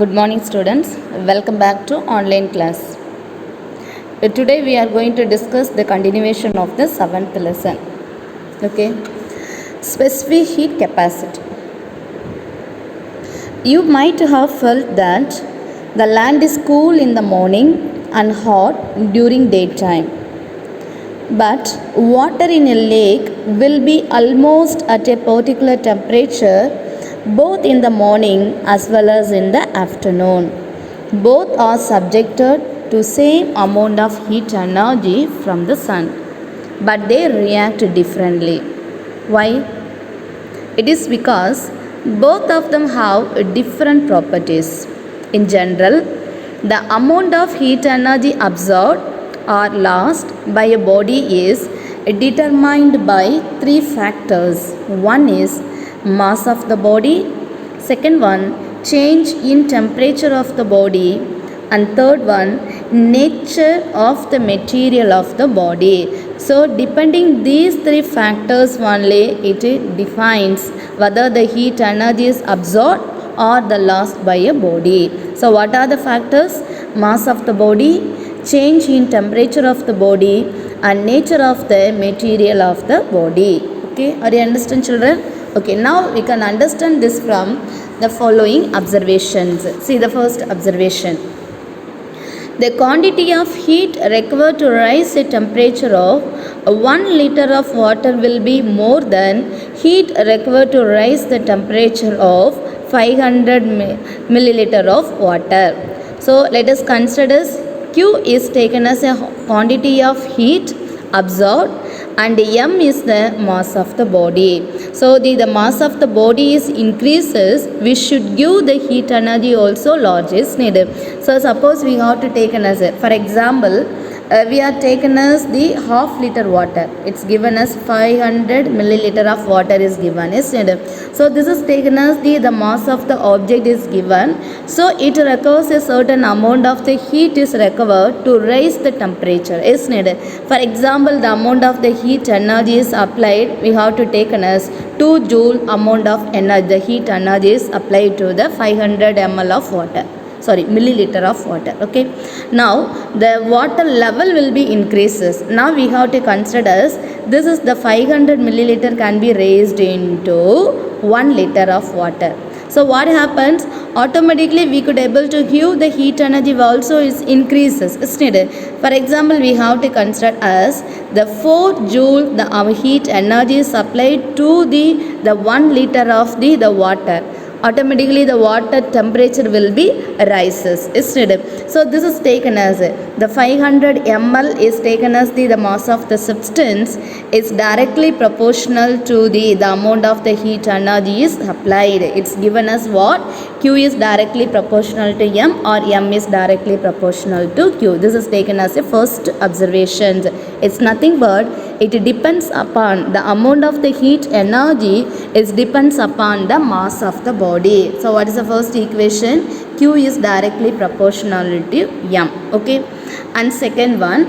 Good morning, students. Welcome back to online class. Today we are going to discuss the continuation of the 7th lesson. Okay. Specific heat capacity. You might have felt that the land is cool in the morning and hot during daytime. But water in a lake will be almost at a particular temperature both in the morning as well as in the afternoon. Both are subjected to same amount of heat energy from the sun, but they react differently. Why? It is because both of them have different properties. In general, the amount of heat energy absorbed or lost by a body is determined by three factors. One is mass of the body, second one change in temperature of the body, and third one nature of the material of the body. So depending these three factors only, it defines whether the heat energy is absorbed or the lost by a body. So what are the factors? Mass of the body, change in temperature of the body, and nature of the material of the body. Okay, are you understand, children? Okay, now we can understand this from the following observations. See the first observation. The quantity of heat required to rise the temperature of 1 liter of water will be more than heat required to rise the temperature of 500 milliliter of water. So let us consider Q is taken as a quantity of heat absorbed and M is the mass of the body. So the mass of the body is increases, we should give the heat energy also large is needed. So suppose we have to take as a, for example, we are taken as the half liter water. It's given as 500 milliliter of water is given is needed. So this is taken as the mass of the object is given. So it requires a certain amount of the heat is required to raise the temperature is needed. For example, the amount of the heat energy is applied, we have to take as 2 joule amount of energy, the heat energy is applied to the 500 ml of water. Milliliter of water. Okay, now the water level will be increases. Now we have to consider this is the 500 milliliter can be raised into 1 liter of water. So what happens? Automatically we could able to give the heat energy also is increases is needed. For example, we have to consider as the 4 joule the heat energy is supplied to the 1 liter of the water. Automatically the water temperature will be rises is needed. So this is taken as the 500 ml is taken as the mass of the substance is directly proportional to the amount of the heat energy is applied. It's given as what? Q is directly proportional to M or M is directly proportional to Q. This is taken as a first observation. It's nothing but it depends upon the amount of the heat energy is depends upon the mass of the body. So what is the first equation? Q is directly proportional to M. Okay, and second one,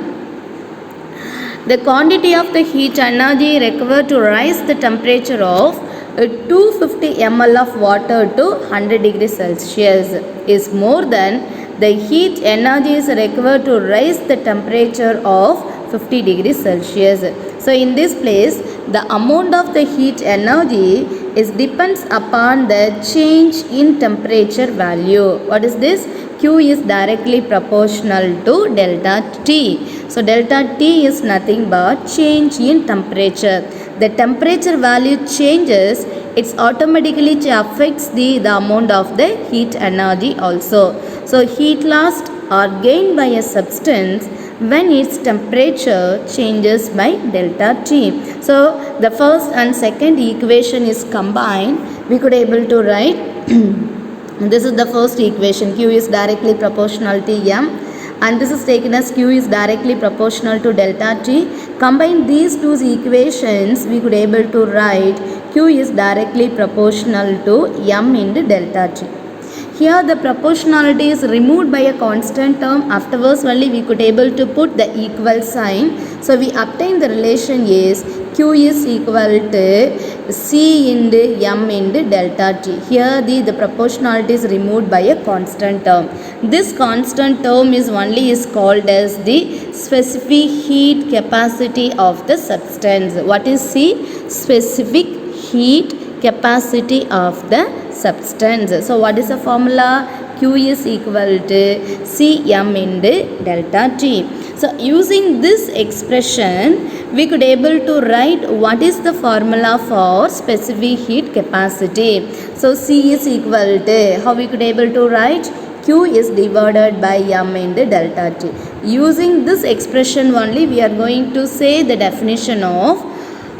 the quantity of the heat energy required to rise the temperature of 250 ml of water to 100 degrees Celsius is more than the heat energy is required to raise the temperature of 50 degrees Celsius. So in this place, the amount of the heat energy is depends upon the change in temperature value. What is this? Q is directly proportional to delta T. So delta T is nothing but change in temperature. The temperature value changes, it automatically affects the amount of the heat energy also. So heat lost or gained by a substance when its temperature changes by delta T. So the first and second equation is combined. We could able to write this is the first equation. Q is directly proportional to M and this is taken as Q is directly proportional to delta T. Combine these two equations, we could able to write Q is directly proportional to M into delta T. Here the proportionality is removed by a constant term. Afterwards only we could able to put the equal sign. So we obtain the relation is Q is equal to C into M into delta T. Here the proportionality is removed by a constant term. This constant term is called as the specific heat capacity of the substance. What is C? Specific heat capacity of the substance. So what is the formula? Q is equal to Cm into delta T. So using this expression we could able to write what is the formula for specific heat capacity. So C is equal to, how we could able to write? Q is divided by M into delta T. Using this expression only we are going to say the definition of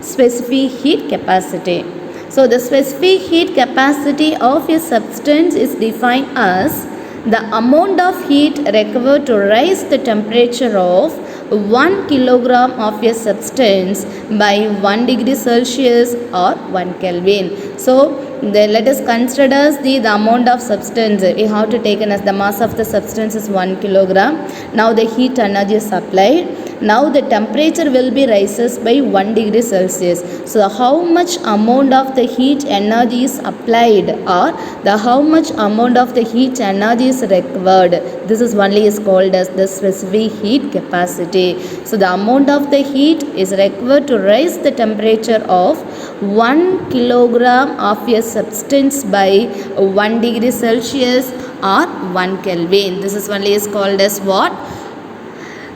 specific heat capacity. So the specific heat capacity of a substance is defined as the amount of heat required to raise the temperature of 1 kilogram of a substance by 1 degree Celsius or 1 Kelvin. So let us consider the amount of substance. We have to take as the mass of the substance is 1 kilogram. Now the heat energy is applied. Now the temperature will be rises by 1 degree Celsius. So how much amount of the heat energy is applied or how much amount of the heat energy is required. This is only is called as the specific heat capacity. So the amount of the heat is required to raise the temperature of 1 kilogram of a substance by 1 degree Celsius or 1 Kelvin. This is only is called as what?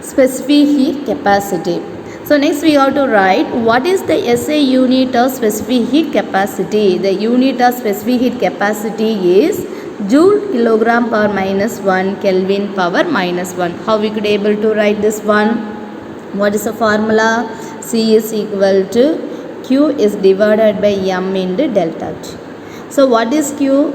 Specific heat capacity. So next we have to write what is the SI unit of specific heat capacity. The unit of specific heat capacity is joule kilogram power minus 1 Kelvin power minus 1. How we could able to write this one? What is the formula? C is equal to Q is divided by M into delta T. So what is Q?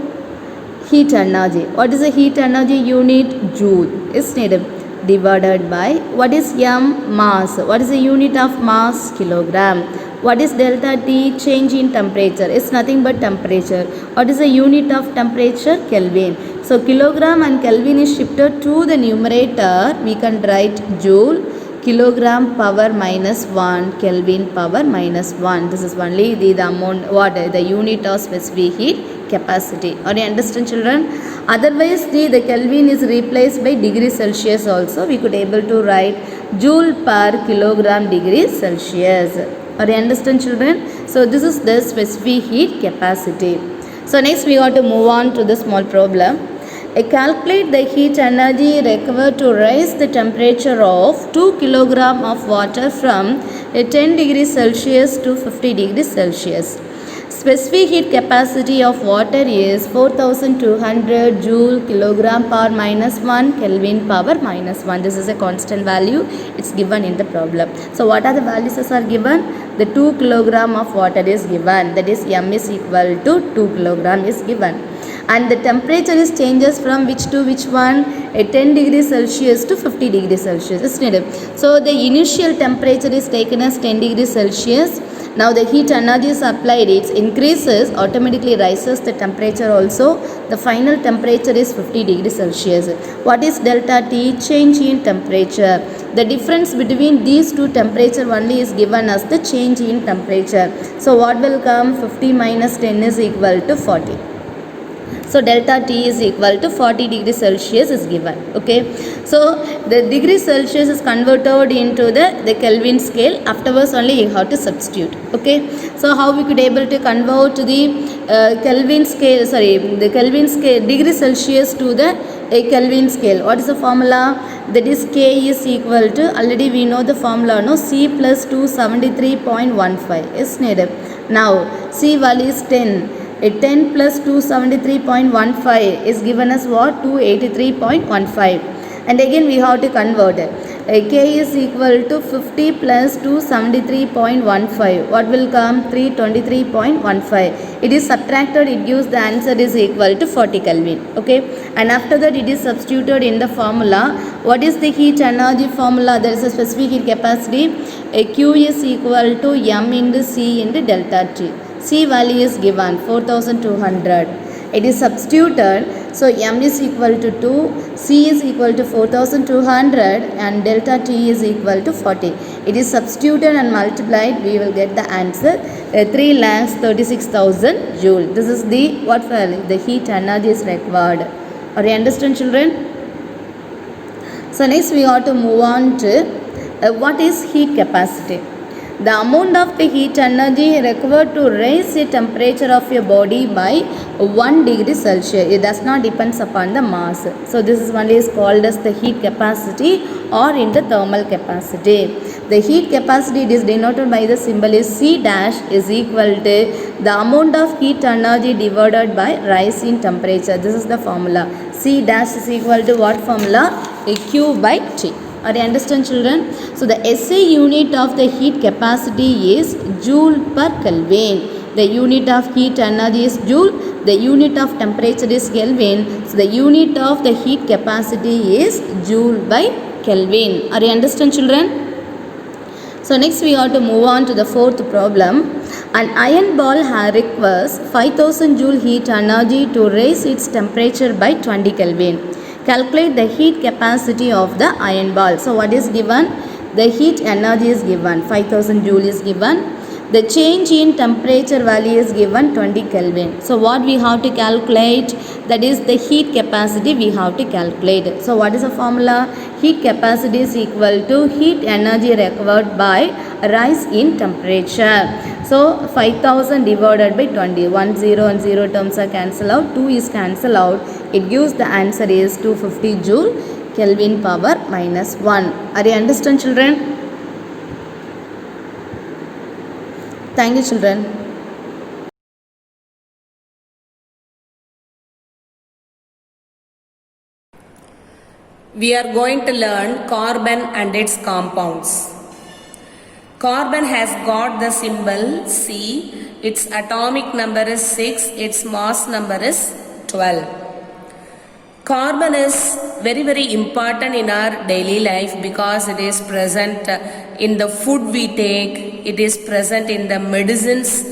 Heat energy. What is the heat energy unit? Joule. Is needed. Divided by what is M? Mass. What is the unit of mass? Kilogram. What is delta T? Change in temperature. It's nothing but temperature. What is the unit of temperature? Kelvin. So kilogram and Kelvin is shifted to the numerator. We can write joule kilogram power minus 1 Kelvin power minus 1. This is only the amount, what the unit of specific heat capacity. Are you understand, children? Otherwise the Kelvin is replaced by degree Celsius also. We could able to write joule per kilogram degree Celsius. Are you understand, children? So this is the specific heat capacity. So next we got to move on to the small problem. Calculate the heat energy required to raise the temperature of 2 kilogram of water from 10 degrees Celsius to 50 degrees Celsius. Specific heat capacity of water is 4200 joule kilogram power minus 1 Kelvin power minus 1. This is a constant value. It's given in the problem. So what are the values that are given? The 2 kilogram of water is given. That is M is equal to 2 kilogram is given. And the temperature is changes from which to which one? 10 degrees Celsius to 50 degrees Celsius. Is needed. So the initial temperature is taken as 10 degrees Celsius. Now the heat energy is applied, it increases, automatically rises the temperature also. The final temperature is 50 degrees Celsius. What is delta T? Change in temperature. The difference between these two temperature only is given as the change in temperature. So what will come? 50 minus 10 is equal to 40. So delta T is equal to 40 degrees Celsius is given. Okay. So the degree Celsius is converted into the Kelvin scale. Afterwards only you have to substitute. Okay. So how we could able to convert the Kelvin scale, the Kelvin scale degree Celsius to the Kelvin scale. What is the formula? That is K is equal to, already we know the formula, no? C plus 273.15 is needed. Now C value is 10. 10 plus 273.15 is given as what? 283.15. And again we have to convert it. K is equal to 50 plus 273.15. What will come? 323.15. It is subtracted, it gives the answer is equal to 40 Kelvin. Okay. And after that it is substituted in the formula. What is the heat energy formula? There is a specific heat capacity. Q is equal to M into C into delta T. C value is given 4200. It is substituted. So m is equal to 2, c is equal to 4200 and delta t is equal to 40. It is substituted and multiplied, we will get the answer 3,36,000 joule. This is the what value? The heat energy is required. Are you understand, children? So next we have to move on to what is heat capacity. The amount of the heat energy required to raise the temperature of your body by 1 degree Celsius. It does not depend upon the mass. So this is one is called as the heat capacity or in the thermal capacity. The heat capacity is denoted by the symbol is C dash is equal to the amount of heat energy divided by rise in temperature. This is the formula. C dash is equal to what formula? A Q by T. Are you understand, children? So the SI unit of the heat capacity is joule per Kelvin. The unit of heat energy is joule. The unit of temperature is Kelvin. So the unit of the heat capacity is joule by Kelvin. Are you understand, children? So next we have to move on to the fourth problem. An iron ball requires 5000 joule heat energy to raise its temperature by 20 Kelvin. Calculate the heat capacity of the iron ball. So what is given? The heat energy is given. 5000 joule is given. The change in temperature value is given 20 Kelvin. So what we have to calculate? That is the heat capacity we have to calculate. So what is the formula? Heat capacity is equal to heat energy required by rise in temperature. So 5000 divided by 20. 1 0 and 0 terms are cancelled out. 2 is cancelled out. It gives the answer is 250 joule Kelvin power minus 1. Are you understand, children? Thank you, children. We are going to learn carbon and its compounds. Carbon has got the symbol C. Its atomic number is 6. Its mass number is 12. Carbon is very important in our daily life because it is present in the food we take. It is present in the medicines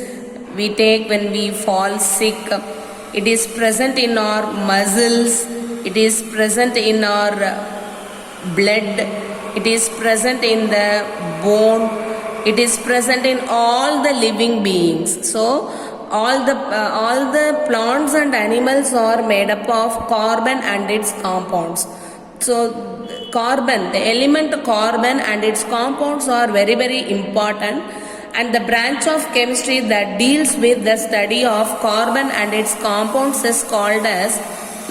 we take when we fall sick. It is present in our muscles. It is present in our blood. It is present in the bone. It is present in all the living beings. So all the plants and animals are made up of carbon and its compounds. So carbon, the element carbon and its compounds are very important, and the branch of chemistry that deals with the study of carbon and its compounds is called as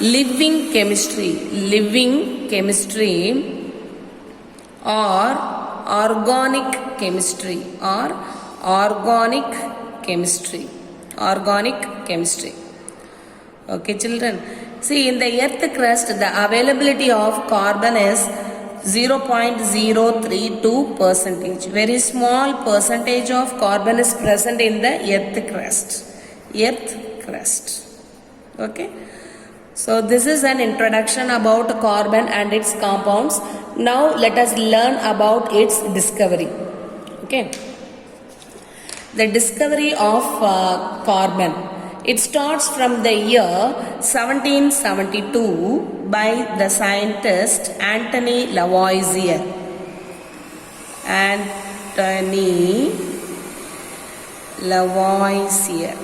living chemistry. Living chemistry or organic chemistry or organic chemistry. Organic chemistry. Okay, children. See, in the earth crust, the availability of carbon is 0.032%. Very small percentage of carbon is present in the earth crust. Earth crust. Okay. So this is an introduction about carbon and its compounds. Now let us learn about its discovery. Okay. The discovery of carbon. It starts from the year 1772 by the scientist Antony Lavoisier. Antony Lavoisier.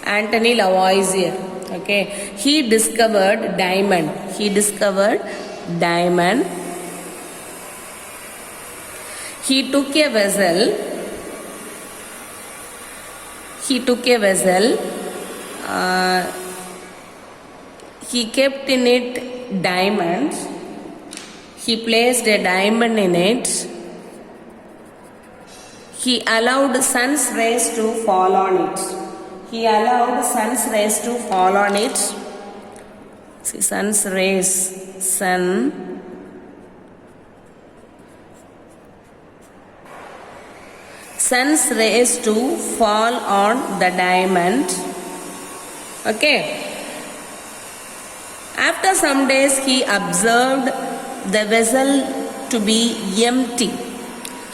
Antony Lavoisier. Okay. He discovered diamond. He discovered diamond. He took a vessel. He kept in it diamonds. He placed a diamond in it. He allowed sun's rays to fall on it. See, sun's rays. Sun's rays to fall on the diamond. Okay. After some days, he observed the vessel to be empty.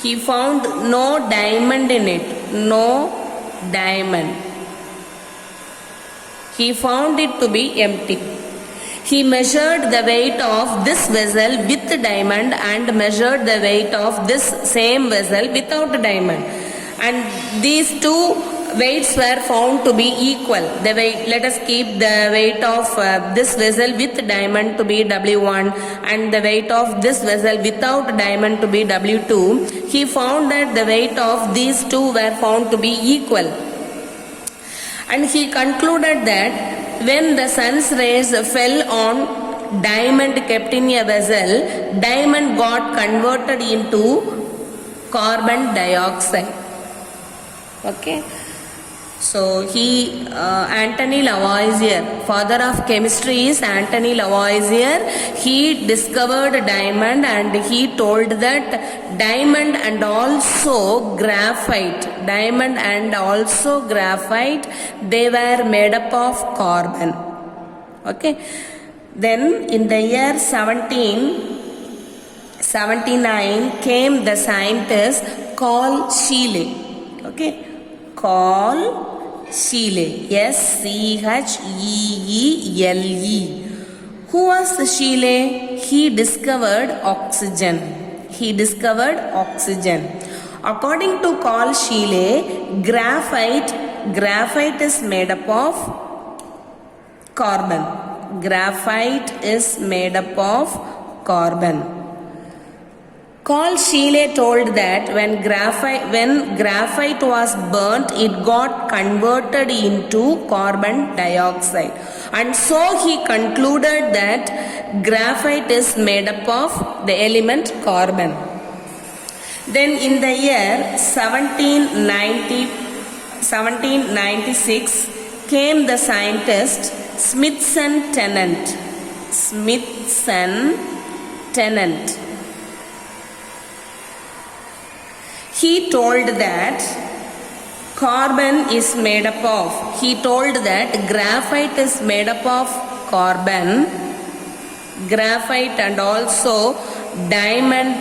He found no diamond in it. No diamond. He found it to be empty. He measured the weight of this vessel with diamond and measured the weight of this same vessel without diamond. And these two weights were found to be equal. The weight, let us keep the weight of this vessel with diamond to be W1 and the weight of this vessel without diamond to be W2. He found that the weight of these two were found to be equal. And he concluded that when the sun's rays fell on diamond kept in a vessel, diamond got converted into carbon dioxide. Okay. So Antony Lavoisier, father of chemistry is Antony Lavoisier. He discovered diamond and he told that diamond and also graphite, they were made up of carbon. Okay. Then in the year 1779 came the scientist Carl Scheele. Okay. Carl Scheele, Scheele. Who was Scheele? He discovered oxygen. According to Carl Scheele, graphite is made up of carbon. Carl Scheele told that when graphite was burnt, it got converted into carbon dioxide. And so he concluded that graphite is made up of the element carbon. Then in the year 1796 came the scientist Smithson Tennant. He told that graphite is made up of carbon, graphite and also diamond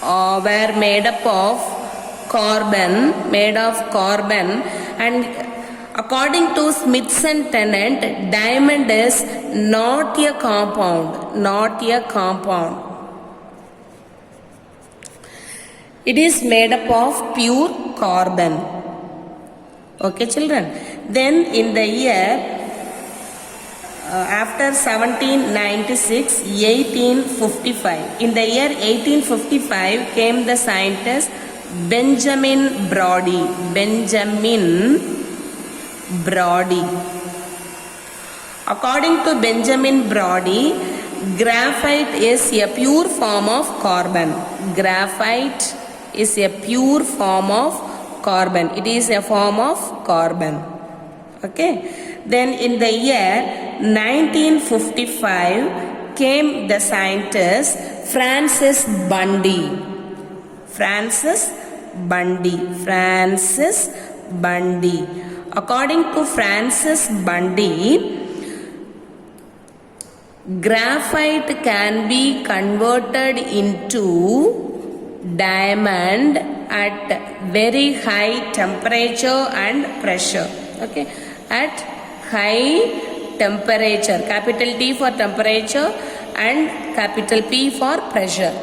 were made up of carbon, and according to Smithson Tennant, diamond is not a compound. It is made up of pure carbon. Okay, children. Then in the year after 1796, 1855. In the year 1855 came the scientist Benjamin Brodie. According to Benjamin Brodie, graphite is a pure form of carbon. It is a form of carbon. Okay. Then in the year 1955 came the scientist Francis Bundy. According to Francis Bundy, graphite can be converted into diamond at very high temperature and pressure. Okay, at high temperature, capital T for temperature and capital P for pressure.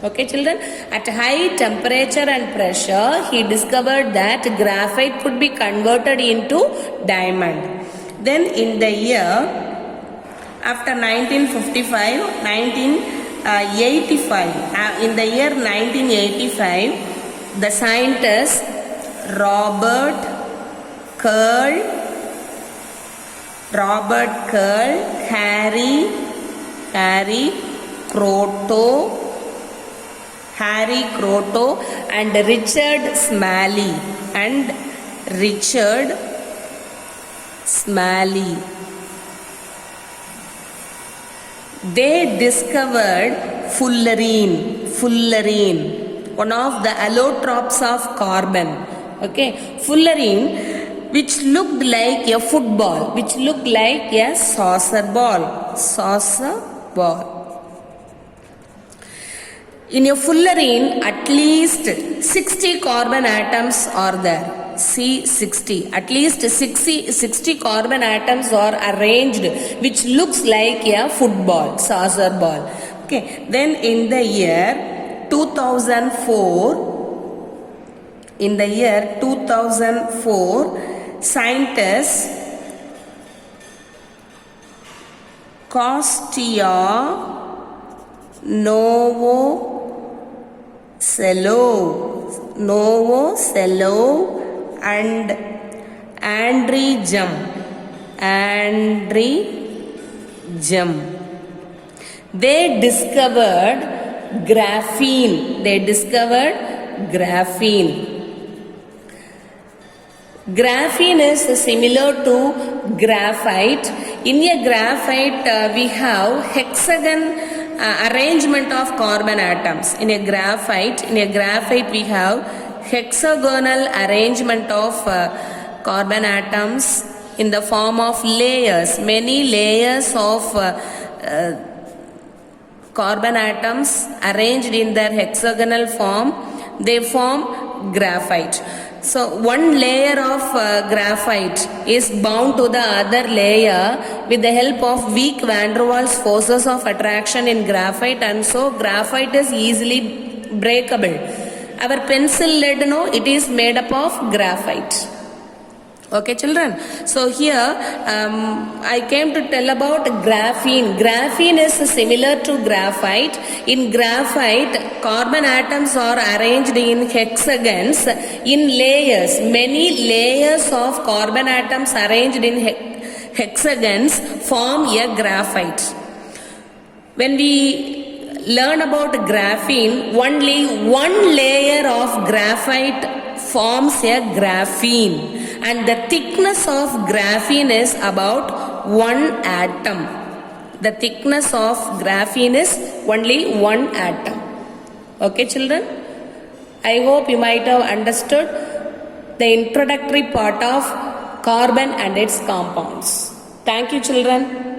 Okay, children, at high temperature and pressure, he discovered that graphite could be converted into diamond. Then in the year after 1955, in the year 1985, the scientists Robert Curl, Harry Kroto and Richard Smalley. They discovered fullerene, one of the allotropes of carbon. Okay, fullerene, which looked like a football, a saucer ball. In a fullerene, at least 60 carbon atoms are there. C60. At least 60 carbon atoms are arranged, which looks like a football, saucer ball. Okay. Then in the year 2004, scientists Kostya Novoselov and Andrijum. They discovered graphene. Graphene is similar to graphite. In a graphite, we have hexagon arrangement of carbon atoms. In a graphite, we have hexagonal arrangement of carbon atoms in the form of layers. Many layers of carbon atoms arranged in their hexagonal form, they form graphite. So one layer of graphite is bound to the other layer with the help of weak van der Waals forces of attraction in graphite, and so graphite is easily breakable. Our pencil lead, it is made up of graphite. Okay, children. So here I came to tell about graphene. Graphene is similar to graphite. In graphite, carbon atoms are arranged in hexagons, in layers. Many layers of carbon atoms arranged in hexagons form a graphite. When we learn about graphene, only one layer of graphite forms a graphene. And the thickness of graphene is about 1 atom. The thickness of graphene is only 1 atom. Okay, children? I hope you might have understood the introductory part of carbon and its compounds. Thank you, children.